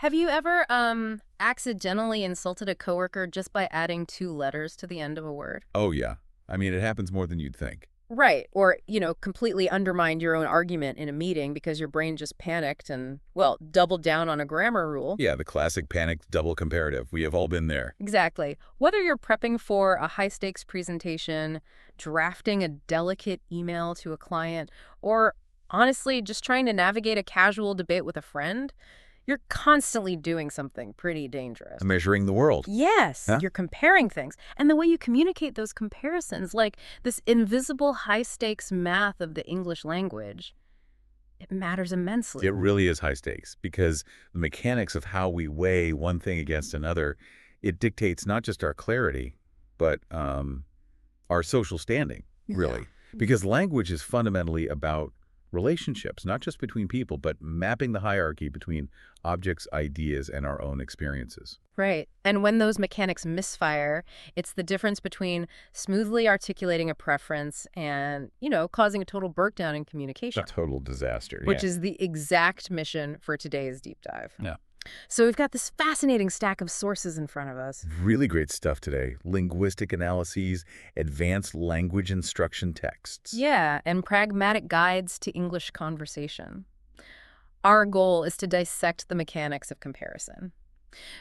Have you ever accidentally insulted a coworker just by adding two letters to the end of a word? Oh, yeah. I mean, it happens more than you'd think. Right. Or, completely undermined your own argument in a meeting because your brain just panicked and, well, doubled down on a grammar rule. Yeah, the classic panicked double comparative. We have all been there. Exactly. Whether you're prepping for a high-stakes presentation, drafting a delicate email to a client, or honestly just trying to navigate a casual debate with a friend, you're constantly doing something pretty dangerous. Measuring the world. Yes, Huh? you're comparing things. And the way you communicate those comparisons, like this invisible high-stakes math of the English language, it matters immensely. It really is high stakes because the mechanics of how we weigh one thing against another, it dictates not just our clarity, but our social standing, really. Because language is fundamentally about relationships, not just between people, but mapping the hierarchy between objects, ideas, and our own experiences. Right. And when those mechanics misfire, it's the difference between smoothly articulating a preference and, causing a total breakdown in communication, A total disaster, which is the exact mission for today's deep dive. Yeah. So we've got this fascinating stack of sources in front of us. Really great stuff today. Linguistic analyses, advanced language instruction texts. Yeah, and pragmatic guides to English conversation. Our goal is to dissect the mechanics of comparison.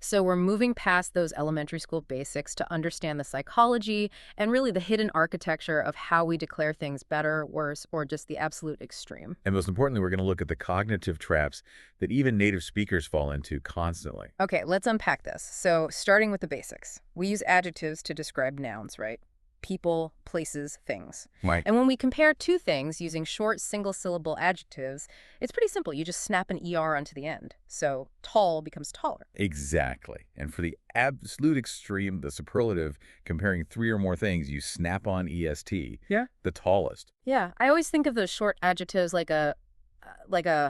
So we're moving past those elementary school basics to understand the psychology and really the hidden architecture of how we declare things better, worse, or just the absolute extreme. And most importantly, we're going to look at the cognitive traps that even native speakers fall into constantly. Okay, let's unpack this. So starting with the basics. We use adjectives to describe nouns, right? People, places, things. Right. And when we compare two things using short single-syllable adjectives, it's pretty simple. You just snap an ER onto the end. So tall becomes taller. Exactly. And for the absolute extreme, the superlative, comparing three or more things, you snap on EST. Yeah. The tallest. Yeah, I always think of those short adjectives like a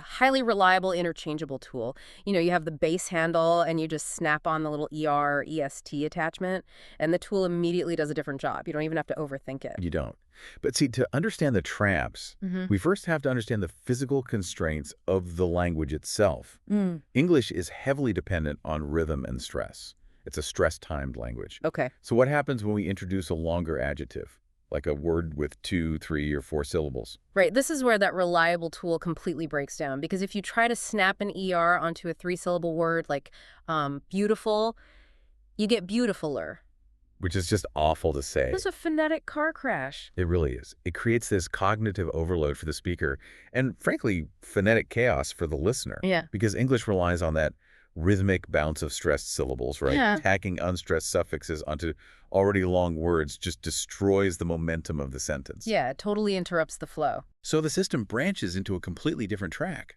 highly reliable interchangeable tool. You have the base handle and you just snap on the little ER or EST attachment and the tool immediately does a different job. You don't even have to overthink it. You don't. But see, to understand the traps, we first have to understand the physical constraints of the language itself. English is heavily dependent on rhythm and stress. It's a stress-timed language. Okay. So what happens when we introduce a longer adjective, like a word with 2, 3, or 4 syllables? Right. This is where that reliable tool completely breaks down. Because if you try to snap an ER onto a 3-syllable word like beautiful, you get beautifuler. Which is just awful to say. It's a phonetic car crash. It really is. It creates this cognitive overload for the speaker and, frankly, phonetic chaos for the listener. Yeah. Because English relies on that rhythmic bounce of stressed syllables, right? Yeah. Tacking unstressed suffixes onto already long words just destroys the momentum of the sentence. Yeah, it totally interrupts the flow. So the system branches into a completely different track.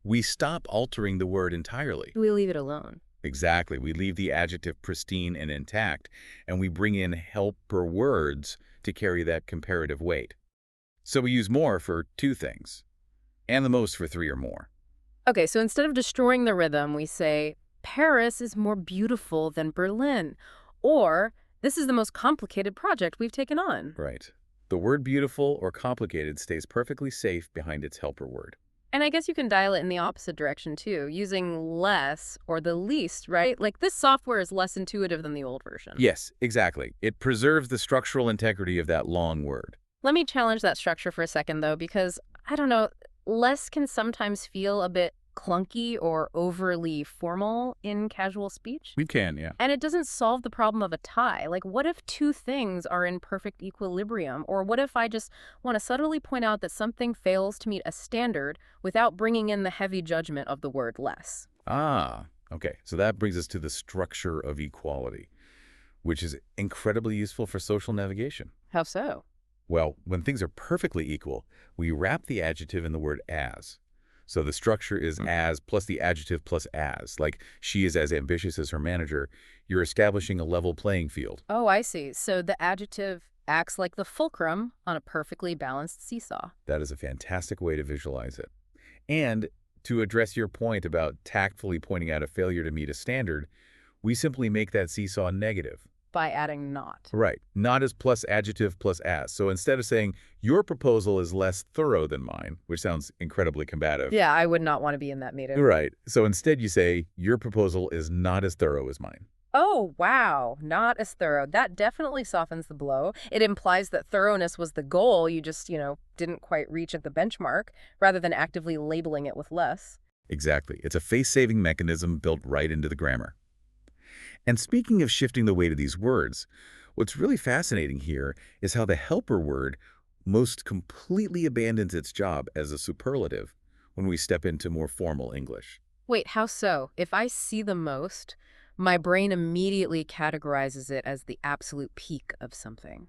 We stop altering the word entirely. We leave it alone. Exactly. We leave the adjective pristine and intact, and we bring in helper words to carry that comparative weight. So we use more for 2 things, and the most for 3 or more. Okay, so instead of destroying the rhythm, we say, Paris is more beautiful than Berlin. Or, this is the most complicated project we've taken on. Right. The word beautiful or complicated stays perfectly safe behind its helper word. And I guess you can dial it in the opposite direction, too, using less or the least, right? Like, this software is less intuitive than the old version. Yes, exactly. It preserves the structural integrity of that long word. Let me challenge that structure for a second, though, because, I don't know, less can sometimes feel a bit clunky or overly formal in casual speech. We can, yeah. And it doesn't solve the problem of a tie. Like, what if two things are in perfect equilibrium? Or what if I just want to subtly point out that something fails to meet a standard without bringing in the heavy judgment of the word less? Ah, okay. So that brings us to the structure of equality, which is incredibly useful for social navigation. How so? Well, when things are perfectly equal, we wrap the adjective in the word as. So the structure is as plus the adjective plus as. Like, she is as ambitious as her manager. You're establishing a level playing field. Oh, I see. So the adjective acts like the fulcrum on a perfectly balanced seesaw. That is a fantastic way to visualize it. And to address your point about tactfully pointing out a failure to meet a standard, we simply make that seesaw negative. By adding not. Right. Not as plus adjective plus as. So instead of saying, your proposal is less thorough than mine, which sounds incredibly combative. Yeah, I would not want to be in that meeting. Right. So instead you say, your proposal is not as thorough as mine. Oh, wow. Not as thorough. That definitely softens the blow. It implies that thoroughness was the goal. You just, didn't quite reach at the benchmark, rather than actively labeling it with less. Exactly. It's a face-saving mechanism built right into the grammar. And speaking of shifting the weight of these words, what's really fascinating here is how the helper word most completely abandons its job as a superlative when we step into more formal English. Wait, how so? If I see the most, my brain immediately categorizes it as the absolute peak of something.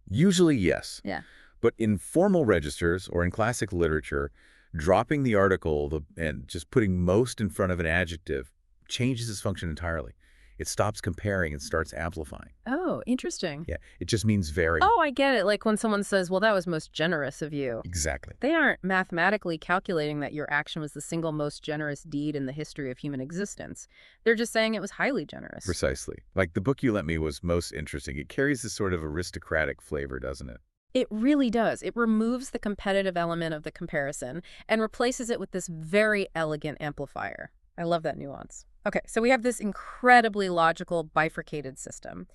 Usually, yes. Yeah. But in formal registers or in classic literature, dropping the article and just putting most in front of an adjective changes its function entirely. It stops comparing and starts amplifying. Oh, interesting. Yeah, it just means very. Oh, I get it. Like when someone says, well, that was most generous of you. Exactly. They aren't mathematically calculating that your action was the single most generous deed in the history of human existence. They're just saying it was highly generous. Precisely. Like the book you lent me was most interesting. It carries this sort of aristocratic flavor, doesn't it? It really does. It removes the competitive element of the comparison and replaces it with this very elegant amplifier. I love that nuance. Okay, so we have this incredibly logical bifurcated system.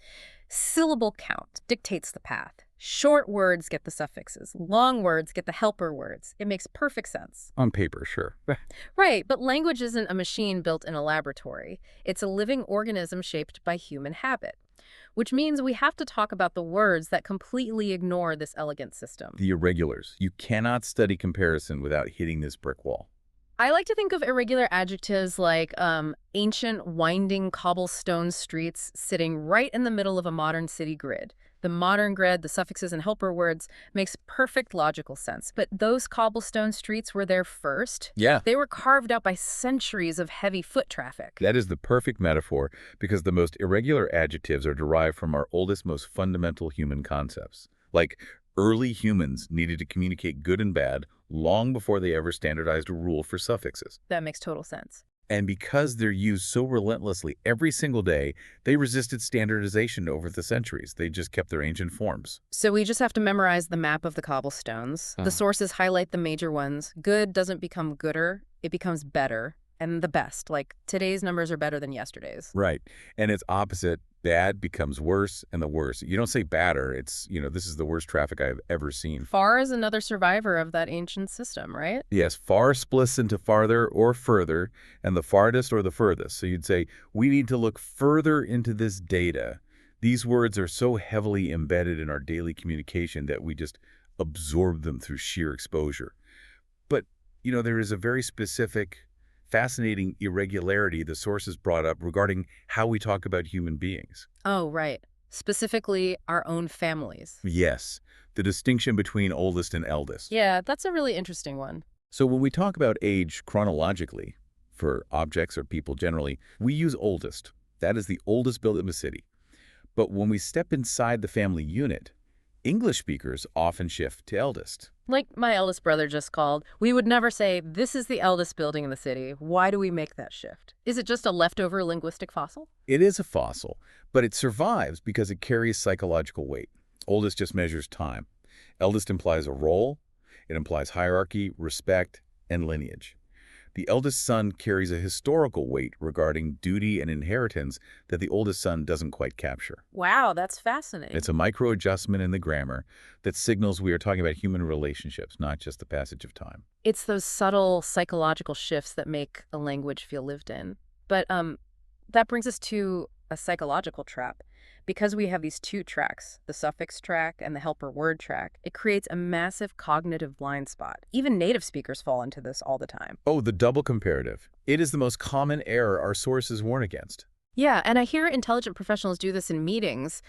Syllable count dictates the path. Short words get the suffixes. Long words get the helper words. It makes perfect sense. On paper, sure. Right, but language isn't a machine built in a laboratory. It's a living organism shaped by human habit, which means we have to talk about the words that completely ignore this elegant system. The irregulars. You cannot study comparison without hitting this brick wall. I like to think of irregular adjectives like ancient, winding cobblestone streets sitting right in the middle of a modern city grid. The modern grid, the suffixes and helper words, makes perfect logical sense. But those cobblestone streets were there first. Yeah. They were carved out by centuries of heavy foot traffic. That is the perfect metaphor because the most irregular adjectives are derived from our oldest, most fundamental human concepts. Like early humans needed to communicate good and bad long before they ever standardized a rule for suffixes. That makes total sense. And because they're used so relentlessly every single day, they resisted standardization over the centuries. They just kept their ancient forms. So we just have to memorize the map of the cobblestones. The sources highlight the major ones. Good doesn't become gooder, it becomes better. And the best, like today's numbers are better than yesterday's. Right. And it's opposite. Bad becomes worse and the worse. You don't say badder. It's, this is the worst traffic I've ever seen. Far is another survivor of that ancient system, right? Yes, far splits into farther or further, and the farthest or the furthest. So you'd say, we need to look further into this data. These words are so heavily embedded in our daily communication that we just absorb them through sheer exposure. But, there is a very specific, fascinating irregularity the sources brought up regarding how we talk about human beings. Oh, right. Specifically, our own families. Yes, the distinction between oldest and eldest. Yeah, that's a really interesting one. So when we talk about age chronologically, for objects or people generally, we use oldest. That is the oldest building in the city. But when we step inside the family unit, English speakers often shift to eldest. Like my eldest brother just called, we would never say, this is the eldest building in the city. Why do we make that shift? Is it just a leftover linguistic fossil? It is a fossil, but it survives because it carries psychological weight. Oldest just measures time. Eldest implies a role. It implies hierarchy, respect, and lineage. The eldest son carries a historical weight regarding duty and inheritance that the oldest son doesn't quite capture. Wow, that's fascinating. It's a micro-adjustment in the grammar that signals we are talking about human relationships, not just the passage of time. It's those subtle psychological shifts that make a language feel lived in. But that brings us to a psychological trap. Because we have these two tracks, the suffix track and the helper word track, it creates a massive cognitive blind spot. Even native speakers fall into this all the time. Oh, the double comparative. It is the most common error our sources warn against. Yeah, and I hear intelligent professionals do this in meetings.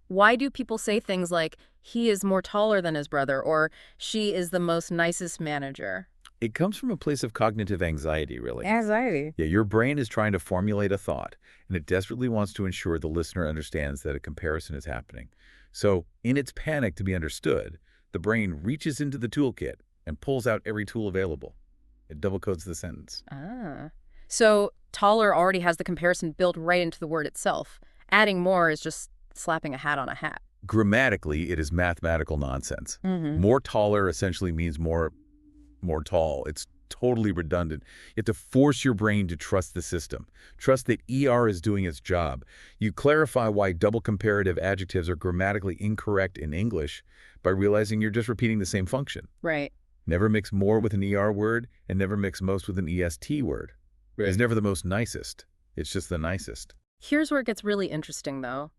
Why do people say things like, he is more taller than his brother, or she is the most nicest manager? It comes from a place of cognitive anxiety, really. Anxiety. Yeah, your brain is trying to formulate a thought, and it desperately wants to ensure the listener understands that a comparison is happening. So, in its panic to be understood, the brain reaches into the toolkit and pulls out every tool available. It double codes the sentence. So taller already has the comparison built right into the word itself. Adding more is just slapping a hat on a hat. Grammatically, it is mathematical nonsense. Mm-hmm. More taller essentially means more tall. It's totally redundant. You have to force your brain to trust the system. Trust that ER is doing its job. You clarify why double comparative adjectives are grammatically incorrect in English by realizing you're just repeating the same function. Right. Never mix more with an ER word and never mix most with an EST word. Right. It's never the most nicest. It's just the nicest. Here's where it gets really interesting, though.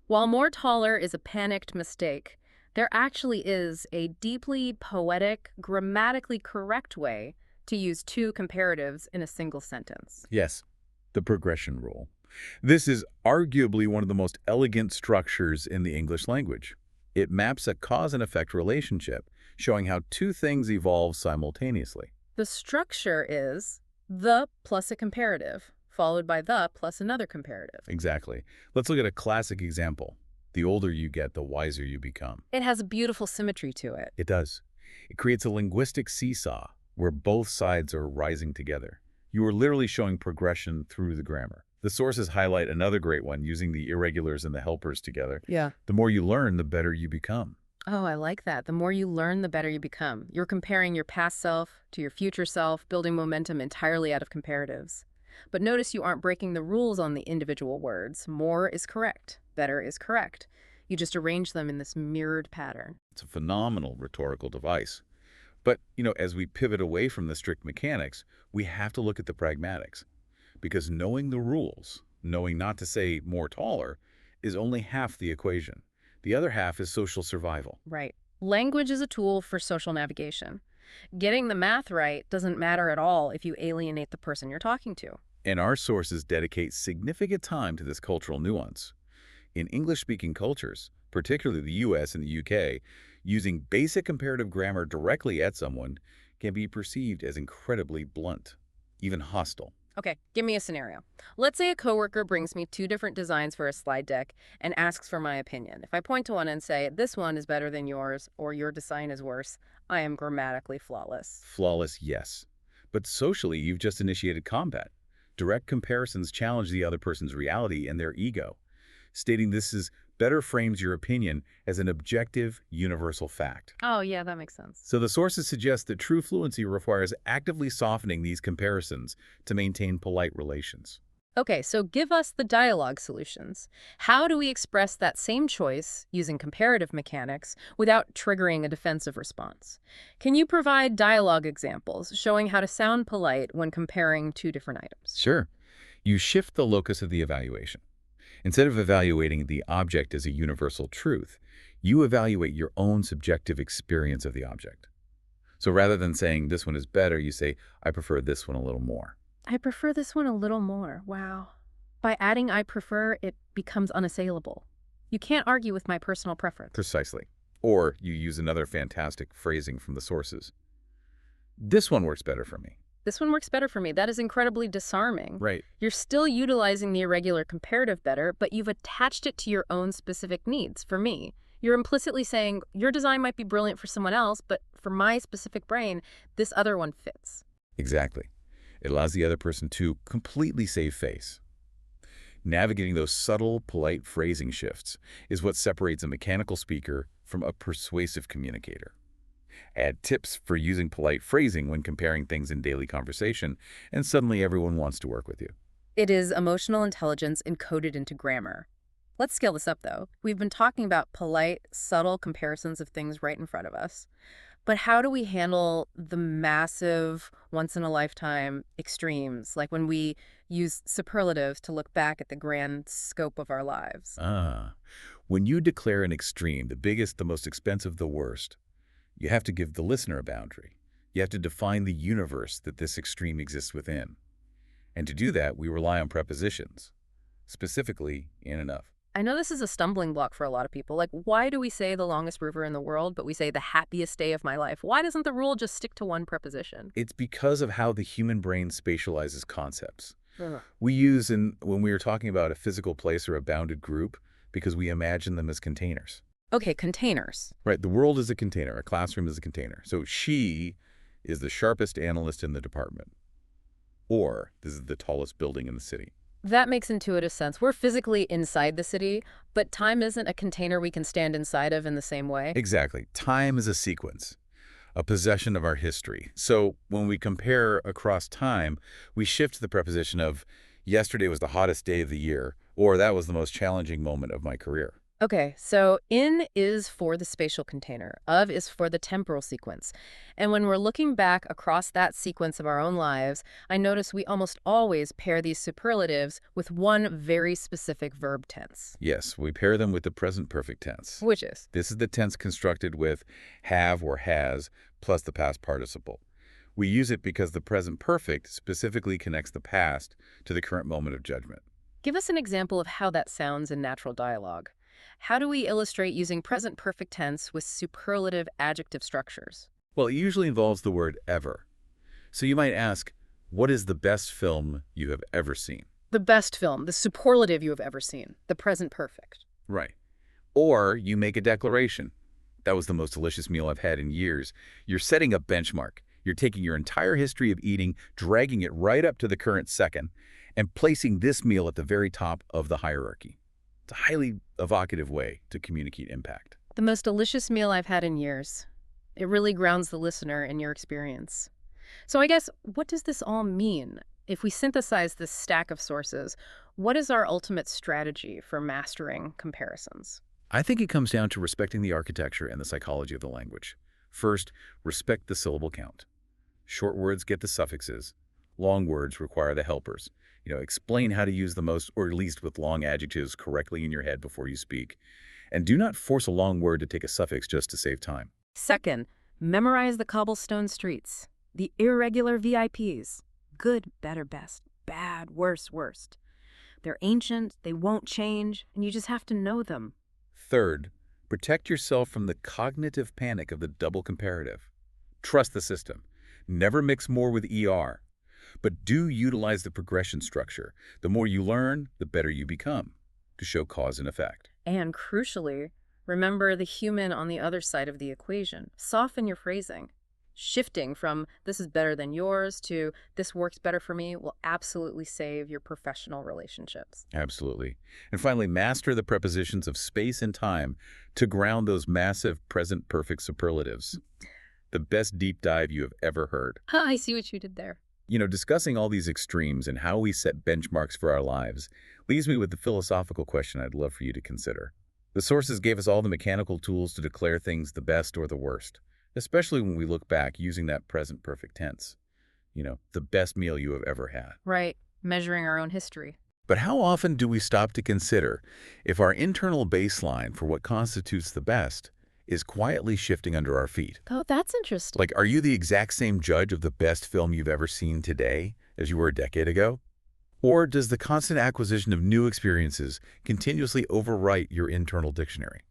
While more taller is a panicked mistake, there actually is a deeply poetic, grammatically correct way to use two comparatives in a single sentence. Yes, the progression rule. This is arguably one of the most elegant structures in the English language. It maps a cause and effect relationship, showing how two things evolve simultaneously. The structure is the plus a comparative, followed by the plus another comparative. Exactly. Let's look at a classic example. The older you get, the wiser you become. It has a beautiful symmetry to it. It does. It creates a linguistic seesaw where both sides are rising together. You are literally showing progression through the grammar. The sources highlight another great one using the irregulars and the helpers together. Yeah. The more you learn, the better you become. Oh, I like that. The more you learn, the better you become. You're comparing your past self to your future self, building momentum entirely out of comparatives. But notice you aren't breaking the rules on the individual words. More is correct. Better is correct. You just arrange them in this mirrored pattern. It's a phenomenal rhetorical device. But, as we pivot away from the strict mechanics, we have to look at the pragmatics. Because knowing the rules, knowing not to say more taller, is only half the equation. The other half is social survival. Right. Language is a tool for social navigation. Getting the math right doesn't matter at all if you alienate the person you're talking to. And our sources dedicate significant time to this cultural nuance. In English-speaking cultures, particularly the US and the UK, using basic comparative grammar directly at someone can be perceived as incredibly blunt, even hostile. Okay, give me a scenario. Let's say a coworker brings me two different designs for a slide deck and asks for my opinion. If I point to one and say, this one is better than yours, or your design is worse, I am grammatically flawless. Flawless, yes. But socially, you've just initiated combat. Direct comparisons challenge the other person's reality and their ego. Stating this is better frames your opinion as an objective, universal fact. Oh, yeah, that makes sense. So the sources suggest that true fluency requires actively softening these comparisons to maintain polite relations. Okay, so give us the dialogue solutions. How do we express that same choice using comparative mechanics without triggering a defensive response? Can you provide dialogue examples showing how to sound polite when comparing two different items? Sure. You shift the locus of the evaluation. Instead of evaluating the object as a universal truth, you evaluate your own subjective experience of the object. So rather than saying this one is better, you say, I prefer this one a little more. I prefer this one a little more. Wow. By adding I prefer, it becomes unassailable. You can't argue with my personal preference. Precisely. Or you use another fantastic phrasing from the sources. This one works better for me. This one works better for me. That is incredibly disarming. Right. You're still utilizing the irregular comparative better, but you've attached it to your own specific needs. For me, you're implicitly saying your design might be brilliant for someone else, but for my specific brain, this other one fits. Exactly. It allows the other person to completely save face. Navigating those subtle, polite phrasing shifts is what separates a mechanical speaker from a persuasive communicator. Add tips for using polite phrasing when comparing things in daily conversation, and suddenly everyone wants to work with you. It is emotional intelligence encoded into grammar. Let's scale this up, though. We've been talking about polite, subtle comparisons of things right in front of us. But how do we handle the massive, once-in-a-lifetime extremes, like when we use superlatives to look back at the grand scope of our lives? When you declare an extreme, the biggest, the most expensive, the worst, you have to give the listener a boundary. You have to define the universe that this extreme exists within. And to do that, we rely on prepositions, specifically in and of. I know this is a stumbling block for a lot of people. Like, why do we say the longest river in the world, but we say the happiest day of my life? Why doesn't the rule just stick to one preposition? It's because of how the human brain spatializes concepts. Ugh. We use, when we are talking about a physical place or a bounded group, because we imagine them as containers. Okay, containers. Right, the world is a container, a classroom is a container. So she is the sharpest analyst in the department. Or this is the tallest building in the city. That makes intuitive sense. We're physically inside the city, but time isn't a container we can stand inside of in the same way. Exactly. Time is a sequence, a possession of our history. So when we compare across time, we shift to the preposition of yesterday was the hottest day of the year, or that was the most challenging moment of my career. Okay, so in is for the spatial container, of is for the temporal sequence. And when we're looking back across that sequence of our own lives, I notice we almost always pair these superlatives with one very specific verb tense. Yes, we pair them with the present perfect tense. Which is? This is the tense constructed with have or has plus the past participle. We use it because the present perfect specifically connects the past to the current moment of judgment. Give us an example of how that sounds in natural dialogue. How do we illustrate using present perfect tense with superlative adjective structures? Well, it usually involves the word ever. So you might ask, what is the best film you have ever seen? The best film, the superlative you have ever seen, the present perfect. Right. Or you make a declaration. That was the most delicious meal I've had in years. You're setting a benchmark. You're taking your entire history of eating, dragging it right up to the current second, and placing this meal at the very top of the hierarchy. It's a highly evocative way to communicate impact. The most delicious meal I've had in years. It really grounds the listener in your experience. So I guess, what does this all mean? If we synthesize this stack of sources, what is our ultimate strategy for mastering comparisons? I think it comes down to respecting the architecture and the psychology of the language. First, respect the syllable count. Short words get the suffixes. Long words require the helpers. Explain how to use the most or least with long adjectives correctly in your head before you speak. And do not force a long word to take a suffix just to save time. Second, memorize the cobblestone streets, the irregular VIPs. Good, better, best, bad, worse, worst. They're ancient, they won't change, and you just have to know them. Third, protect yourself from the cognitive panic of the double comparative. Trust the system. Never mix more with ER. But do utilize the progression structure. The more you learn, the better you become, to show cause and effect. And crucially, remember the human on the other side of the equation. Soften your phrasing. Shifting from this is better than yours to this works better for me will absolutely save your professional relationships. Absolutely. And finally, master the prepositions of space and time to ground those massive present perfect superlatives. The best deep dive you have ever heard. I see what you did there. Discussing all these extremes and how we set benchmarks for our lives leaves me with the philosophical question I'd love for you to consider. The sources gave us all the mechanical tools to declare things the best or the worst, especially when we look back using that present perfect tense. The best meal you have ever had. Right, measuring our own history. But how often do we stop to consider if our internal baseline for what constitutes the best is quietly shifting under our feet? Oh, that's interesting. Like, are you the exact same judge of the best film you've ever seen today as you were a decade ago? Or does the constant acquisition of new experiences continuously overwrite your internal dictionary?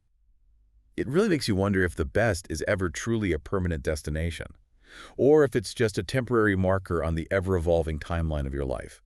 It really makes you wonder if the best is ever truly a permanent destination, or if it's just a temporary marker on the ever-evolving timeline of your life.